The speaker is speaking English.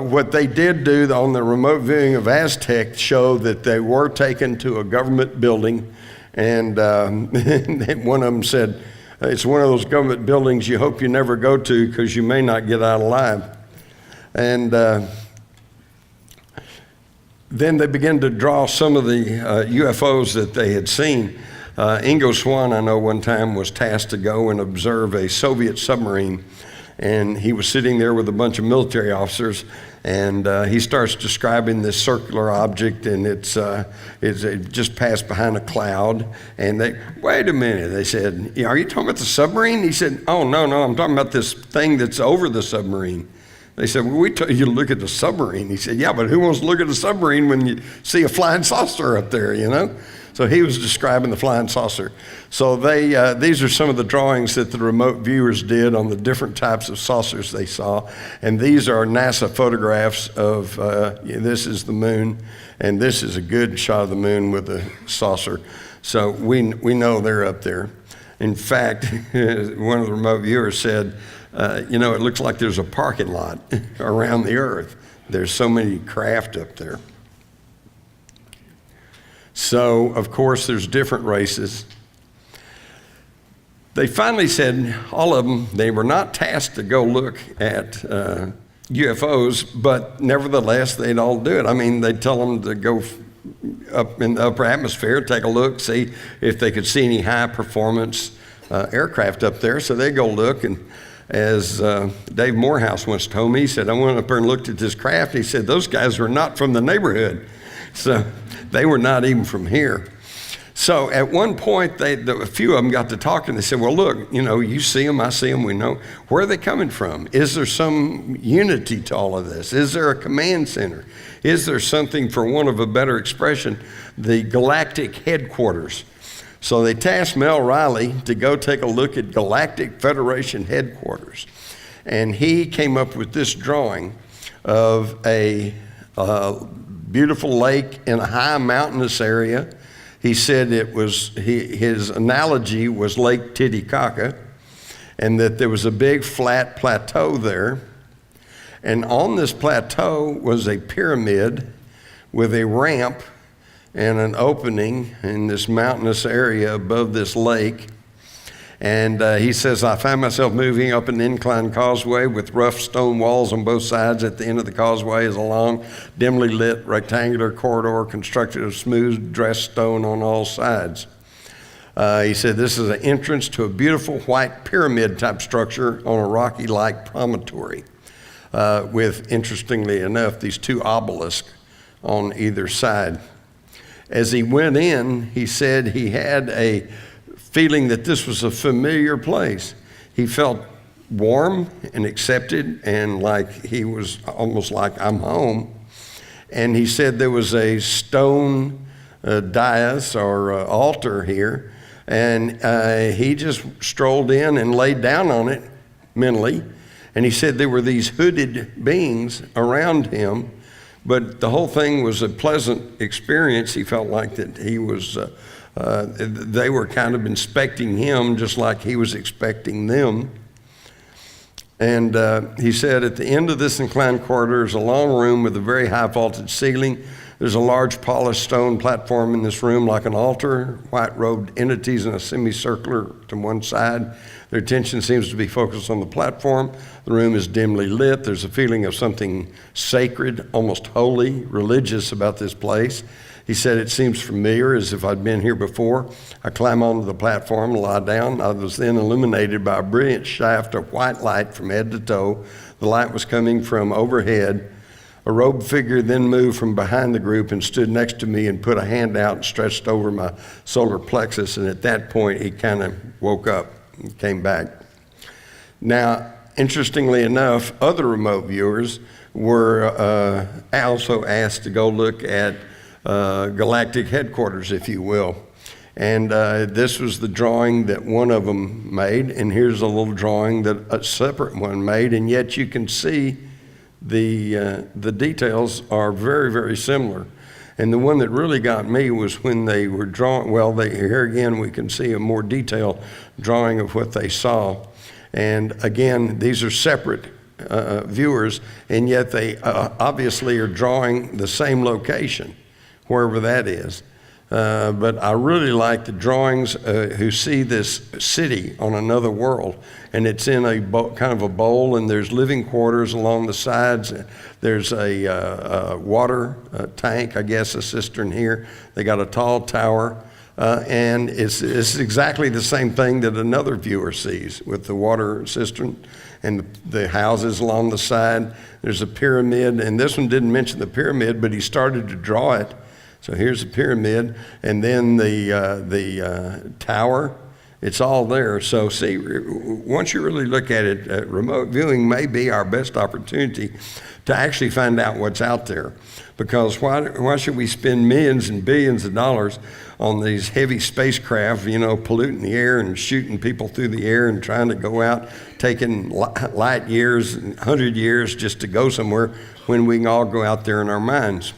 what they did do on the remote viewing of Aztec showed that they were taken to a government building, and one of them said, it's one of those government buildings you hope you never go to because you may not get out alive. And then they began to draw some of the UFOs that they had seen. Ingo Swann, I know one time, was tasked to go and observe a Soviet submarine. And he was sitting there with a bunch of military officers, and he starts describing this circular object, and it just passed behind a cloud. And they, wait a minute, they said, are you talking about the submarine? He said, oh, no, I'm talking about this thing that's over the submarine. They said, well, we told you to look at the submarine. He said, yeah, but who wants to look at a submarine when you see a flying saucer up there, you know? So he was describing the flying saucer. So these are some of the drawings that the remote viewers did on the different types of saucers they saw. And these are NASA photographs of, this is the moon, and this is a good shot of the moon with a saucer. So we know they're up there. In fact, one of the remote viewers said, it looks like there's a parking lot around the Earth. There's so many craft up there. So, of course, there's different races. They finally said, all of them, they were not tasked to go look at UFOs, but nevertheless, they'd all do it. I mean, they'd tell them to go up in the upper atmosphere, take a look, see if they could see any high-performance aircraft up there. So they go look, and as Dave Morehouse once told me, he said, I went up there and looked at this craft. He said, those guys were not from the neighborhood. So they were not even from here. So at one point, a few of them got to talking. They said, well, look, you see them, I see them, we know. Where are they coming from? Is there some unity to all of this? Is there a command center? Is there something, for want of a better expression, the Galactic headquarters? So they tasked Mel Riley to go take a look at Galactic Federation headquarters. And he came up with this drawing of a beautiful lake in a high mountainous area. He said it was, his analogy was Lake Titicaca, and that there was a big flat plateau there. And on this plateau was a pyramid with a ramp and an opening in this mountainous area above this lake. And he says, I found myself moving up an inclined causeway with rough stone walls on both sides. At the end of the causeway is a long, dimly lit rectangular corridor constructed of smooth dressed stone on all sides. He said, this is an entrance to a beautiful white pyramid type structure on a rocky-like promontory with, interestingly enough, these two obelisks on either side. As he went in, he said he had a feeling that this was a familiar place. He felt warm and accepted, and like he was almost like, I'm home. And he said there was a stone dais or altar here, and he just strolled in and laid down on it mentally. And he said there were these hooded beings around him, but the whole thing was a pleasant experience. He felt like that he was they were kind of inspecting him just like he was expecting them. And he said at the end of this inclined corridor is a long room with a very high vaulted ceiling. There's a large polished stone platform in this room like an altar, white-robed entities in a semicircular to one side. Their attention seems to be focused on the platform. The room is dimly lit. There's a feeling of something sacred, almost holy, religious about this place. He said, it seems familiar, as if I'd been here before. I climb onto the platform and lie down. I was then illuminated by a brilliant shaft of white light from head to toe. The light was coming from overhead. A robed figure then moved from behind the group and stood next to me and put a hand out and stretched over my solar plexus. And at that point, he kind of woke up and came back. Now, interestingly enough, other remote viewers were also asked to go look at Galactic headquarters, if you will. And this was the drawing that one of them made, and here's a little drawing that a separate one made, and yet you can see the details are very, very similar. And the one that really got me was when they were drawing, well, here again we can see a more detailed drawing of what they saw. And again, these are separate viewers, and yet they obviously are drawing the same location, wherever that is. But I really like the drawings who see this city on another world, and it's in a kind of a bowl, and there's living quarters along the sides. There's a water tank, I guess, a cistern here. They got a tall tower, and it's exactly the same thing that another viewer sees with the water cistern and the houses along the side. There's a pyramid, and this one didn't mention the pyramid, but he started to draw it. So here's the pyramid, and then the tower. It's all there. So see, once you really look at it, remote viewing may be our best opportunity to actually find out what's out there. Because why should we spend millions and billions of dollars on these heavy spacecraft, polluting the air and shooting people through the air and trying to go out, taking light years, 100 years just to go somewhere, when we can all go out there in our minds?